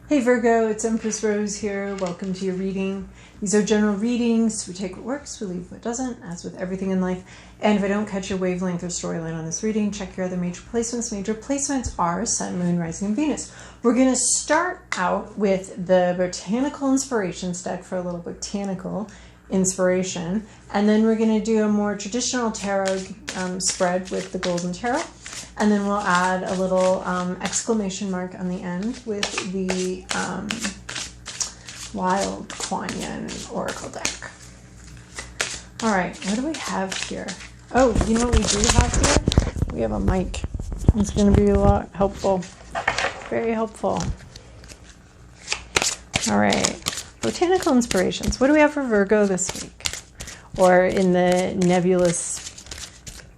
Hey Virgo, it's Empress Rose here. Welcome to your reading. These are general readings. We take what works, we leave what doesn't, as with everything in life. And if I don't catch your wavelength or storyline on this reading, check your other major placements. Major placements are Sun, Moon, Rising, and Venus. We're going to start out with the Botanical Inspirations deck for a little botanical inspiration. And then we're going to do a more traditional tarot spread with the Golden Tarot. And then we'll add a little exclamation mark on the end with the Wild Kuan Oracle deck. All right, what do we have here? Oh, you know what we do have here? We have a mic. It's going to be a lot helpful. Very helpful. All right, Botanical Inspirations. What do we have for Virgo this week? Or in the nebulous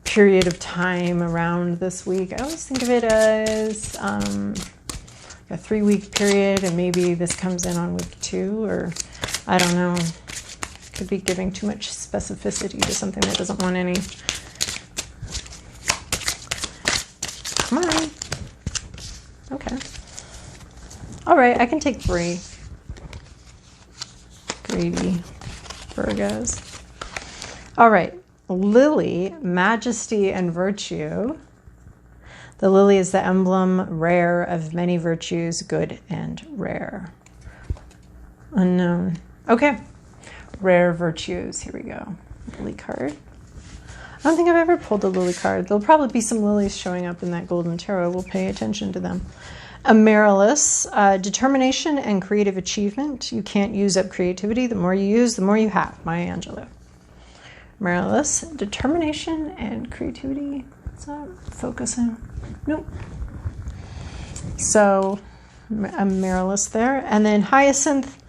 period of time around this week? I always think of it as a 3-week period, and maybe this comes in on week 2, or I don't know. Could be giving too much specificity to something that doesn't want any. Come on. Okay. All right, I can take 3. Greedy Virgos. All right. Lily, majesty and virtue. The lily is the emblem rare of many virtues, good and rare. Unknown. Okay. Rare virtues. Here we go. Lily card. I don't think I've ever pulled a lily card. There'll probably be some lilies showing up in that Golden Tarot. We'll pay attention to them. Amaryllis, determination and creative achievement. You can't use up creativity. The more you use, the more you have. Maya Angelou. Amaryllis, determination and creativity. Is that focusing? Nope. So, Amaryllis there. And then Hyacinth,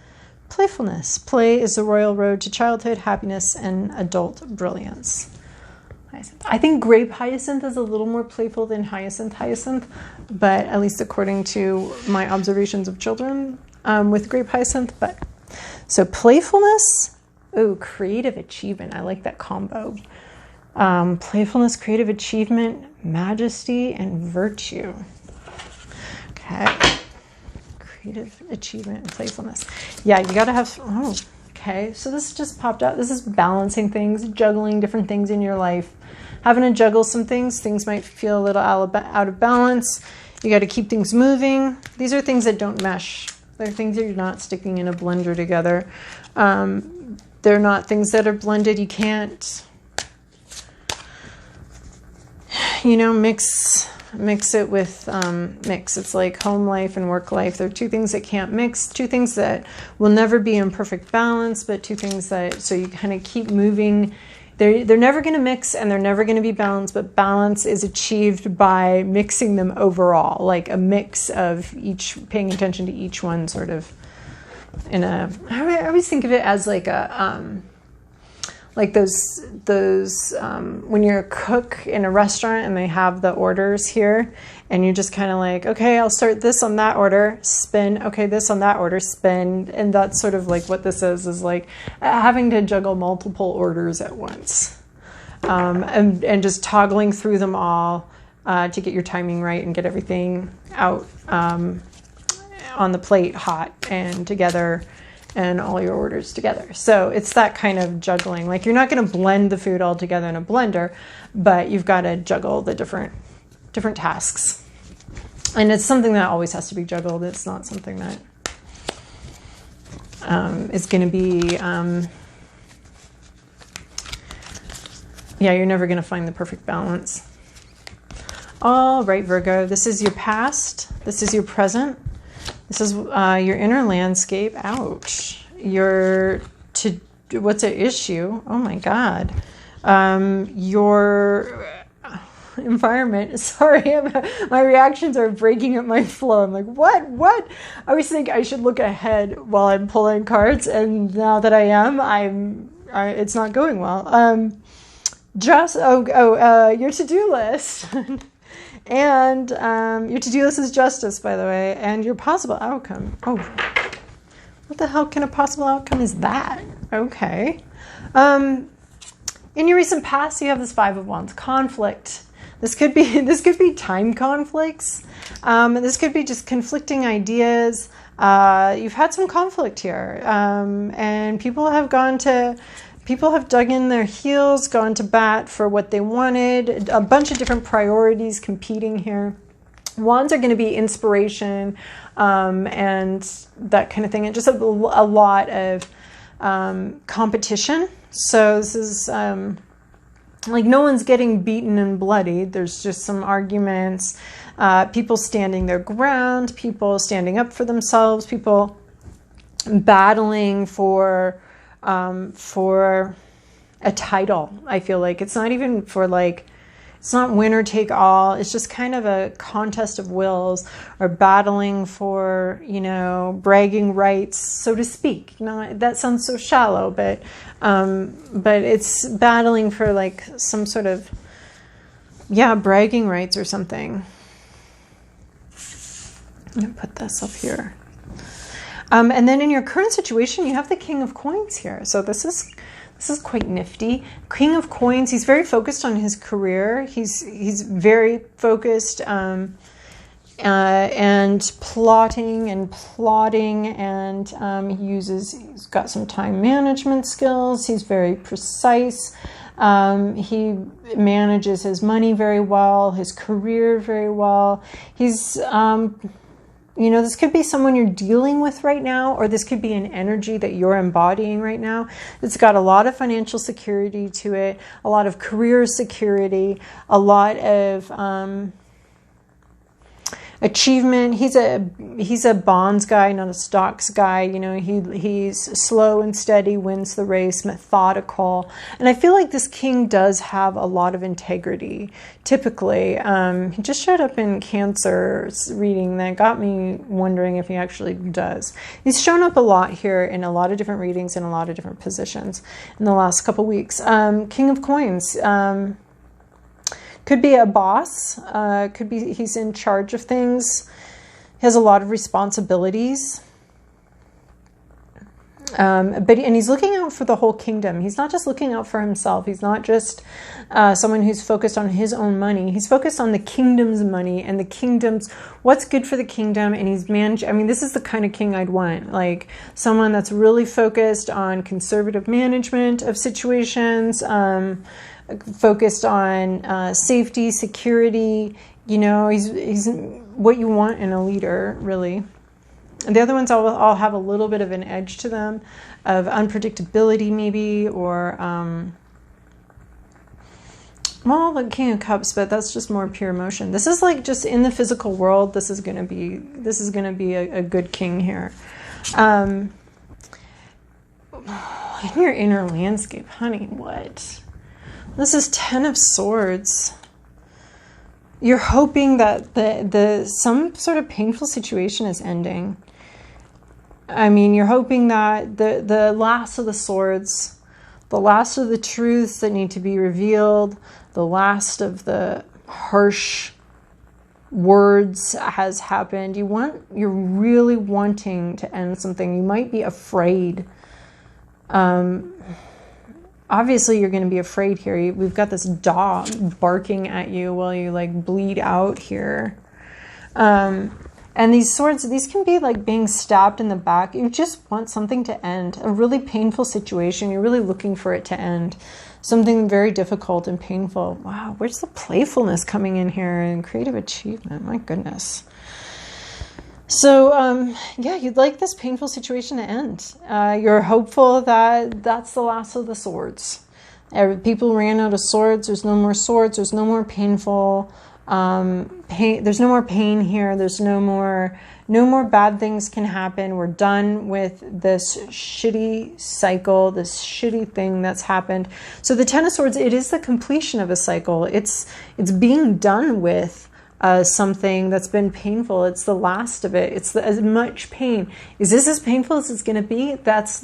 playfulness. Play is the royal road to childhood, happiness, and adult brilliance. Hyacinth. I think grape hyacinth is a little more playful than hyacinth, but at least according to my observations of children with grape hyacinth. But so playfulness. Oh, creative achievement. I like that combo. Playfulness, creative achievement, majesty, and virtue. Okay. Creative achievement and playfulness. Yeah, you got to have... Oh, okay. So this just popped out. This is balancing things, juggling different things in your life. Having to juggle some things. Things might feel a little out of balance. You got to keep things moving. These are things that don't mesh. They're things that you're not sticking in a blender together. They're not things that are blended. You can't, mix it with mix. It's like home life and work life. They're two things that can't mix, two things that will never be in perfect balance, but two things that, so you kind of keep moving. They're never going to mix and they're never going to be balanced, but balance is achieved by mixing them overall, like a mix of each, paying attention to each one sort of. I always think of it as like a like those when you're a cook in a restaurant and they have the orders here and you're just kind of like, okay, I'll start this on that order, spin, okay, this on that order, spin, and that's sort of like what this is like having to juggle multiple orders at once, and just toggling through them all to get your timing right and get everything out on the plate hot and together and all your orders together. So it's that kind of juggling. Like you're not going to blend the food all together in a blender, but you've got to juggle the different tasks. And it's something that always has to be juggled. It's not something that is going to be, you're never going to find the perfect balance. All right, Virgo, this is your past. This is your present. This is your inner landscape. Ouch. What's at issue? Oh my God. Your environment. Sorry, my reactions are breaking up my flow. I'm like, what? I always think I should look ahead while I'm pulling cards, and now that I am, it's not going well. Your to-do list. And your to-do list is justice, by the way, and your possible outcome. Oh, what the hell kind of possible outcome is that? Okay. In your recent past, you have this 5 of Wands. Conflict. This could be time conflicts. This could be just conflicting ideas. You've had some conflict here, and people have dug in their heels, gone to bat for what they wanted. A bunch of different priorities competing here. Wands are going to be inspiration and that kind of thing, and just a lot of competition. So this is like no one's getting beaten and bloodied. There's just some arguments, people standing their ground, people standing up for themselves, people battling for a title. I feel like it's not even for like, it's not winner take all. It's just kind of a contest of wills, or battling for, you know, bragging rights, so to speak. Not that sounds so shallow, but it's battling for like some sort of, yeah, bragging rights or something. I'm gonna put this up here. And then in your current situation, you have the King of Coins here. So this is quite nifty. King of Coins, he's very focused on his career. He's very focused and plotting, and he's got some time management skills. He's very precise. He manages his money very well, his career very well. He's you know, this could be someone you're dealing with right now, or this could be an energy that you're embodying right now. It's got a lot of financial security to it, a lot of career security, a lot of achievement. He's a bonds guy, not a stocks guy. You know, he's slow and steady, wins the race, methodical. And I feel like this king does have a lot of integrity, typically. He just showed up in Cancer's reading that got me wondering if he actually does. He's shown up a lot here in a lot of different readings in a lot of different positions in the last couple weeks. King of Coins. Could be a boss, could be he's in charge of things, he has a lot of responsibilities, and he's looking out for the whole kingdom. He's not just looking out for himself. He's not just someone who's focused on his own money. He's focused on the kingdom's money and the kingdom's, what's good for the kingdom, and he's managed. I mean, this is the kind of king I'd want, like someone that's really focused on conservative management of situations, focused on safety, security. You know, he's what you want in a leader, really. And the other ones all have a little bit of an edge to them, of unpredictability maybe, or well, the King of Cups, but that's just more pure emotion. This is like just in the physical world. This is gonna be a good king here. In your inner landscape, honey, what? This is 10 of Swords. You're hoping that some sort of painful situation is ending. I mean, you're hoping that the last of the swords, the last of the truths that need to be revealed, the last of the harsh words has happened. You're really wanting to end something. You might be afraid. Obviously, you're going to be afraid here. We've got this dog barking at you while you like bleed out here. And these swords, these can be like being stabbed in the back. You just want something to end. A really painful situation. You're really looking for it to end. Something very difficult and painful. Wow, where's the playfulness coming in here and creative achievement? My goodness. So, yeah, you'd like this painful situation to end. You're hopeful that that's the last of the swords. People ran out of swords. There's no more swords. There's no more painful pain. There's no more pain here. There's no more bad things can happen. We're done with this shitty cycle, this shitty thing that's happened. So the 10 of Swords, it is the completion of a cycle. It's being done with. Something that's been painful. It's the last of it. It's as much pain. Is this as painful as it's going to be? Does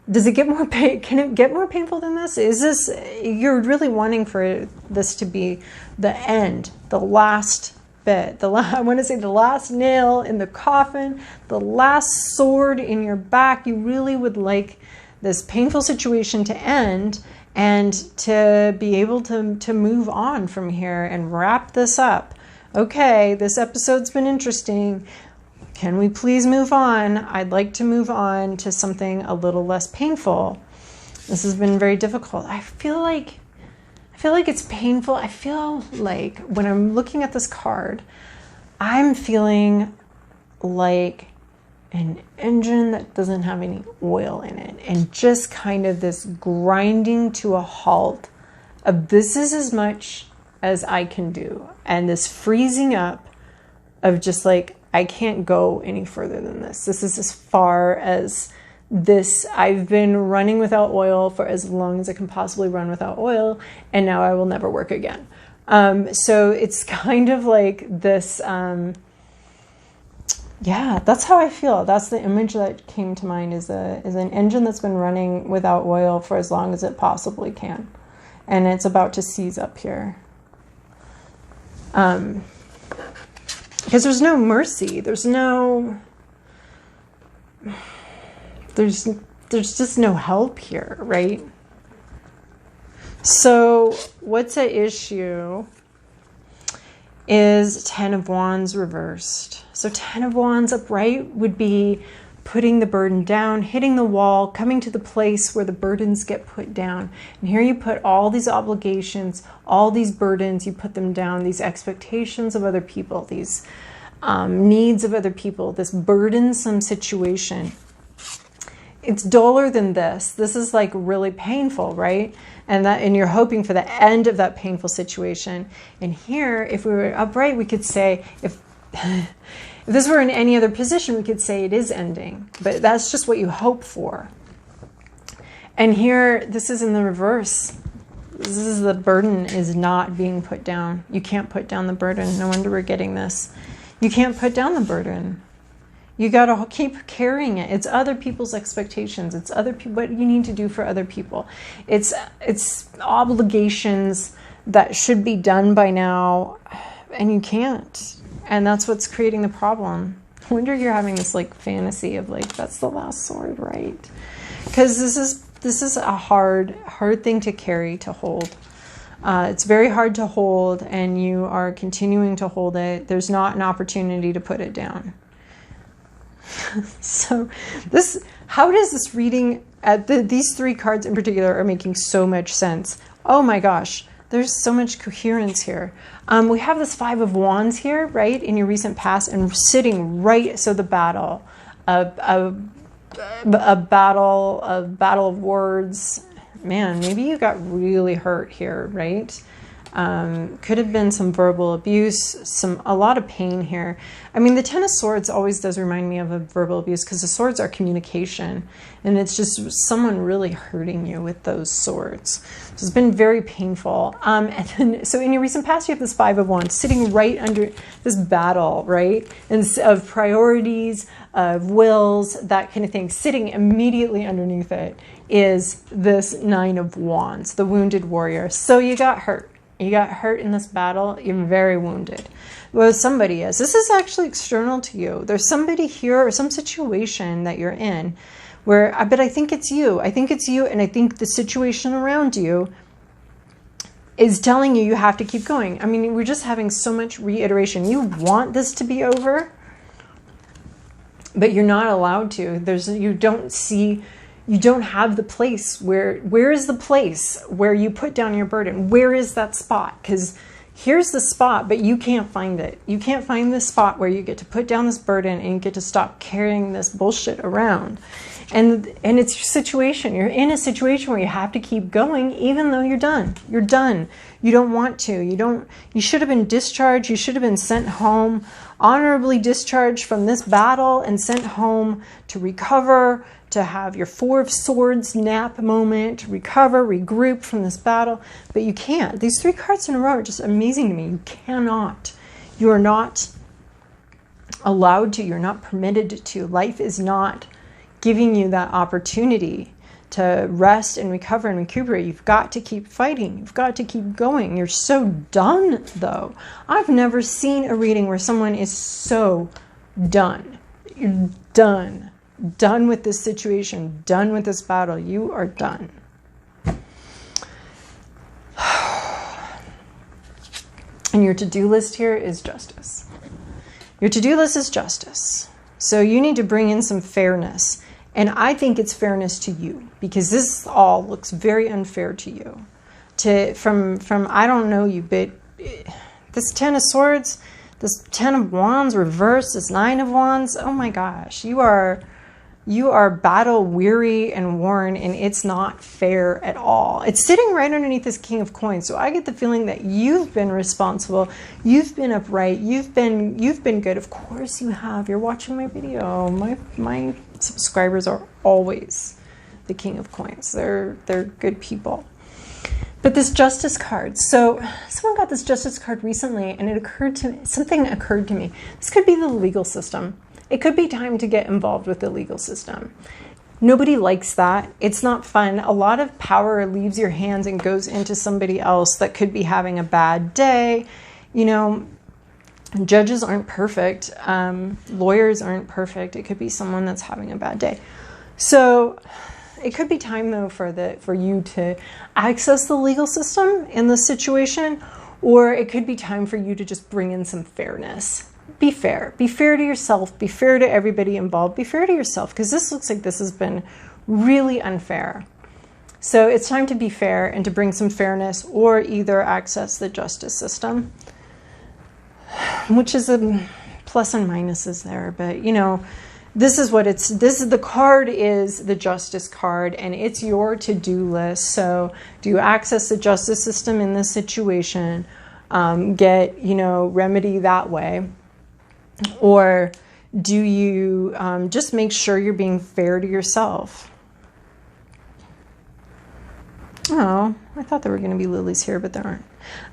it get more pain? Can it get more painful than this? You're really wanting for this to be the end, the last bit. I want to say the last nail in the coffin, the last sword in your back. You really would like this painful situation to end, and to be able to move on from here and wrap this up. Okay, this episode's been interesting. Can we please move on? I'd like to move on to something a little less painful. This has been very difficult. I feel like it's painful. I feel like when I'm looking at this card, I'm feeling like an engine that doesn't have any oil in it, and just kind of this grinding to a halt of this is as much as I can do, and this freezing up of just like, I can't go any further than this. This is as far as this. I've been running without oil for as long as I can possibly run without oil, and now I will never work again. So it's kind of like this, yeah, that's how I feel. That's the image that came to mind, is an engine that's been running without oil for as long as it possibly can. And it's about to seize up here. Because there's no mercy. There's just no help here, right? So what's at issue is 10 of Wands reversed. So 10 of Wands upright would be putting the burden down, hitting the wall, coming to the place where the burdens get put down. And here you put all these obligations, all these burdens, you put them down, these expectations of other people, these needs of other people, this burdensome situation. It's duller than this. This is like really painful, right? And you're hoping for the end of that painful situation. And here, if we were upright, we could say, if this were in any other position, we could say it is ending. But that's just what you hope for. And here, this is in the reverse. This is the burden is not being put down. You can't put down the burden. No wonder we're getting this. You can't put down the burden. You got to keep carrying it. It's other people's expectations. It's what you need to do for other people. It's obligations that should be done by now, and you can't. And that's what's creating the problem. I wonder if you're having this like fantasy of like, that's the last sword, right? Because this is a hard thing to carry, to hold. It's very hard to hold, and you are continuing to hold it. There's not an opportunity to put it down. So how does this reading, these three cards in particular are making so much sense. Oh my gosh, there's so much coherence here. We have this 5 of Wands here, right, in your recent past, and sitting right, so the battle, a battle of words. Man, maybe you got really hurt here, right? Could have been some verbal abuse, a lot of pain here. I mean, the 10 of Swords always does remind me of a verbal abuse, because the swords are communication, and it's just someone really hurting you with those swords. So it's been very painful. And then, so in your recent past, you have this 5 of Wands sitting right under this battle, right? And of priorities, of wills, that kind of thing. Sitting immediately underneath it is this 9 of Wands, the wounded warrior. So you got hurt. You got hurt in this battle. You're very wounded. Well, somebody is. This is actually external to you. There's somebody here or some situation that you're in where, but I think it's you. I think it's you, and I think the situation around you is telling you have to keep going. I mean, we're just having so much reiteration. You want this to be over, but you're not allowed to. You don't have the place where is the place where you put down your burden? Where is that spot? Because here's the spot, but you can't find it. You can't find this spot where you get to put down this burden and you get to stop carrying this bullshit around. And it's your situation. You're in a situation where you have to keep going even though you're done. You're done. You don't want to. You should have been discharged. You should have been sent home, honorably discharged from this battle and sent home to recover, to have your 4 of Swords nap moment, to recover, regroup from this battle. But you can't. These 3 cards in a row are just amazing to me. You cannot. You are not allowed to. You're not permitted to. Life is not giving you that opportunity to rest and recover and recuperate. You've got to keep fighting. You've got to keep going. You're so done, though. I've never seen a reading where someone is so done. You're done. Done with this situation. Done with this battle. You are done. And your to-do list here is justice. Your to-do list is justice. So you need to bring in some fairness. And I think it's fairness to you, because this all looks very unfair to you. From I don't know you, but this 10 of Swords, this 10 of Wands reversed, this 9 of Wands, oh my gosh, you are battle weary and worn, and it's not fair at all. It's sitting right underneath this King of Coins. So I get the feeling that you've been responsible, you've been upright, you've been good. Of course you have. You're watching my video. My subscribers are always the King of Coins. They're good people. But this Justice card. So someone got this Justice card recently, and something occurred to me. This could be the legal system. It could be time to get involved with the legal system. Nobody likes that. It's not fun. A lot of power leaves your hands and goes into somebody else that could be having a bad day. You know, judges aren't perfect. Lawyers aren't perfect. It could be someone that's having a bad day. So it could be time, though, for you to access the legal system in this situation, or it could be time for you to just bring in some fairness. Be fair. Be fair to yourself. Be fair to everybody involved. Be fair to yourself, because this looks like this has been really unfair. So it's time to be fair and to bring some fairness, or either access the justice system, which is a plus and minuses there. But, you know, this is the card is the Justice card, and it's your to-do list. So do you access the justice system in this situation? Get, remedy that way. Or do you just make sure you're being fair to yourself? Oh, I thought there were going to be lilies here, but there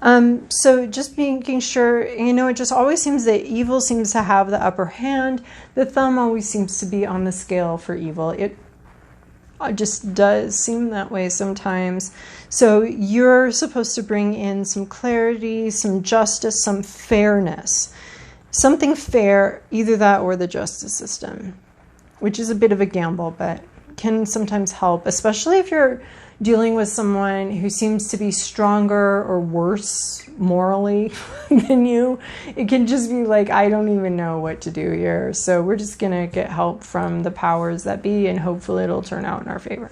aren't. So just making sure, it just always seems that evil seems to have the upper hand. The thumb always seems to be on the scale for evil. It just does seem that way sometimes. So you're supposed to bring in some clarity, some justice, some fairness. Something fair, either that or the justice system, which is a bit of a gamble, but can sometimes help, especially if you're dealing with someone who seems to be stronger or worse morally than you. It can just be like, I don't even know what to do here. So we're just going to get help from the powers that be, and hopefully it'll turn out in our favor.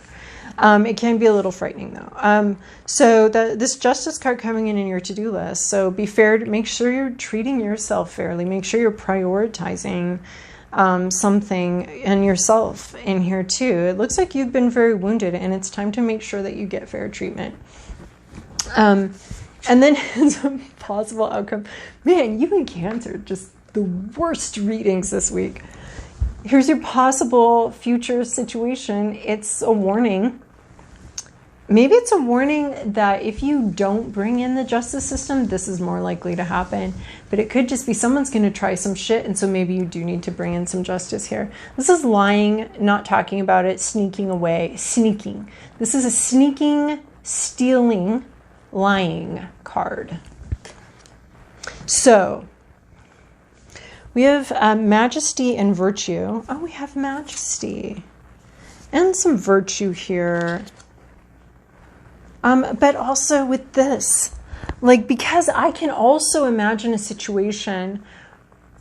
It can be a little frightening, though. So this Justice card coming in your to-do list. So be fair. Make sure you're treating yourself fairly. Make sure you're prioritizing something and yourself in here, too. It looks like you've been very wounded, and it's time to make sure that you get fair treatment. And then as a possible outcome, man, you and Cancer, just the worst readings this week. Here's your possible future situation. It's a warning. Maybe it's a warning that if you don't bring in the justice system, this is more likely to happen. But it could just be someone's going to try some shit, and so maybe you do need to bring in some justice here. This is lying, not talking about it, sneaking away, sneaking. This is a sneaking, stealing, lying card. So we have majesty and virtue. Oh, we have majesty and some virtue here. But also with this, because I can also imagine a situation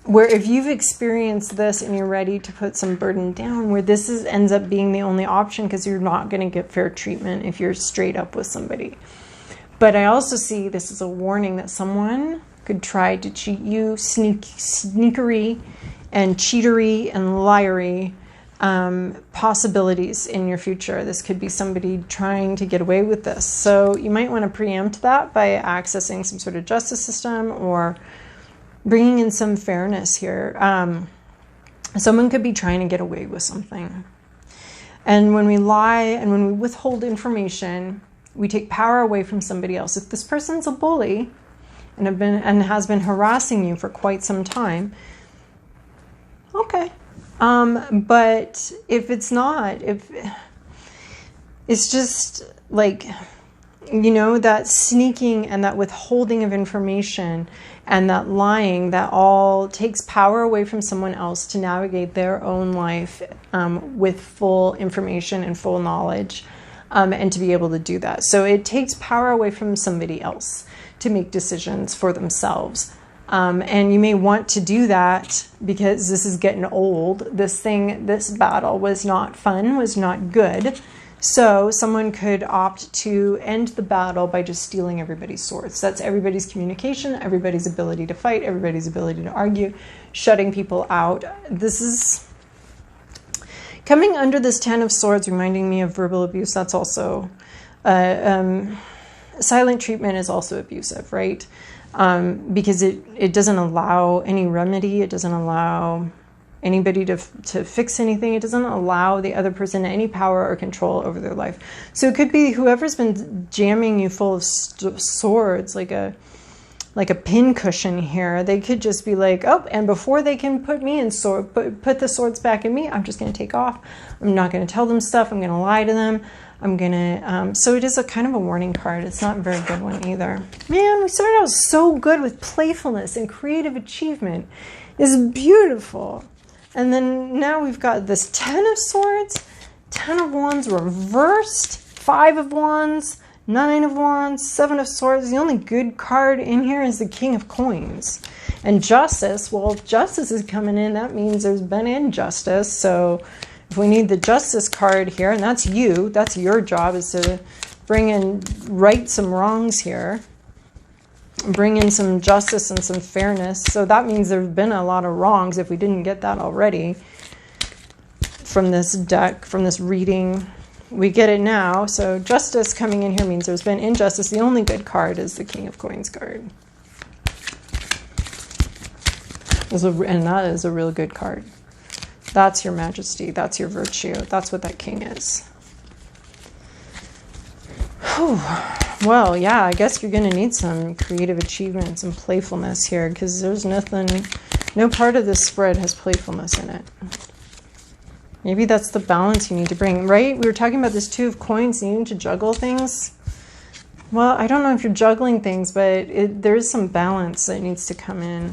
where if you've experienced this and you're ready to put some burden down, where this ends up being the only option, because you're not going to get fair treatment if you're straight up with somebody. But I also see this as a warning that someone could try to cheat you, sneakery and cheatery and liary possibilities in your future. This could be somebody trying to get away with this. So you might want to preempt that by accessing some sort of justice system or bringing in some fairness here. Someone could be trying to get away with something. And when we lie and when we withhold information, we take power away from somebody else. If this person's a bully and has been harassing you for quite some time, okay. But if it's not, if it's just that sneaking and that withholding of information and that lying, that all takes power away from someone else to navigate their own life with full information and full knowledge, and to be able to do that. So it takes power away from somebody else to make decisions for themselves. And you may want to do that because this is getting old. This battle was not fun, was not good. So someone could opt to end the battle by just stealing everybody's swords. That's everybody's communication, everybody's ability to fight, everybody's ability to argue, shutting people out. This is coming under this 10 of Swords, reminding me of verbal abuse. That's also, silent treatment is also abusive, right? Because it doesn't allow any remedy. It doesn't allow anybody to fix anything. It doesn't allow the other person any power or control over their life. So it could be whoever's been jamming you full of swords, like a pin cushion here. They could just be like, oh, and before they can put me in put the swords back in me, I'm just going to take off. I'm not going to tell them stuff. I'm going to lie to them. I'm going to, so it is a kind of a warning card. It's not a very good one either. Man, we started out so good with playfulness and creative achievement. It's beautiful. And then now we've got this 10 of Swords, 10 of Wands reversed, 5 of Wands, 9 of Wands, 7 of Swords. The only good card in here is the King of Coins. And Justice, well, Justice is coming in. That means there's been injustice. So if we need the Justice card here, and that's you, that's your job, is to right some wrongs here. Bring in some justice and some fairness. So that means there's been a lot of wrongs if we didn't get that already from this deck, from this reading. We get it now. So Justice coming in here means there's been injustice. The only good card is the King of Coins card. And that is a real good card. That's your majesty. That's your virtue. That's what that king is. Whew. Well, yeah, I guess you're going to need some creative achievement, some playfulness here, because there's nothing, no part of this spread has playfulness in it. Maybe that's the balance you need to bring, right? We were talking about this 2 of Coins, needing to juggle things. Well, I don't know if you're juggling things, but there is some balance that needs to come in.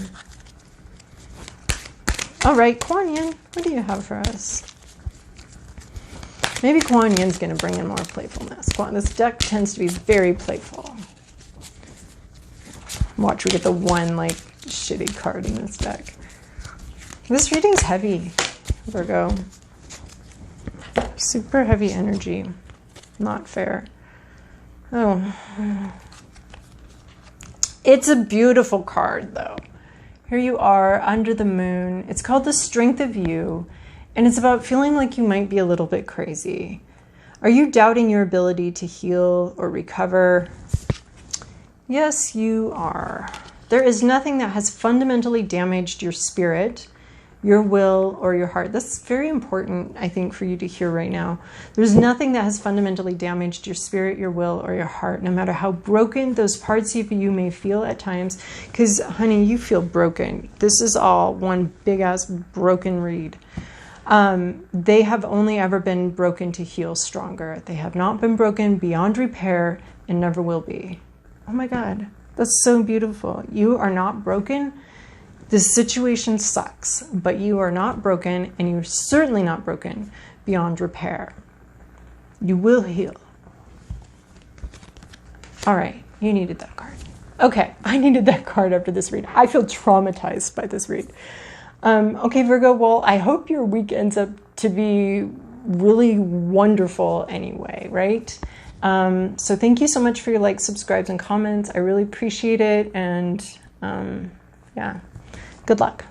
All right, Kuan Yin, what do you have for us? Maybe Kuan Yin's going to bring in more playfulness. This deck tends to be very playful. Watch, we get the one, like, shitty card in this deck. This reading's heavy, Virgo. Super heavy energy. Not fair. Oh. It's a beautiful card, though. Here you are under the moon. It's called The Strength of You, and it's about feeling like you might be a little bit crazy. Are you doubting your ability to heal or recover? Yes, you are. There is nothing that has fundamentally damaged your spirit, your will, or your heart. That's very important, I think, for you to hear right now. There's nothing that has fundamentally damaged your spirit, your will, or your heart, no matter how broken those parts of you may feel at times. Because, honey, you feel broken. This is all one big-ass broken read. They have only ever been broken to heal stronger. They have not been broken beyond repair and never will be. Oh, my God. That's so beautiful. You are not broken. This situation sucks, but you are not broken, and you're certainly not broken beyond repair. You will heal. All right, you needed that card. Okay, I needed that card after this read. I feel traumatized by this read. Okay, Virgo, well, I hope your week ends up to be really wonderful anyway, right? So thank you so much for your likes, subscribes, and comments. I really appreciate it, and yeah. Good luck.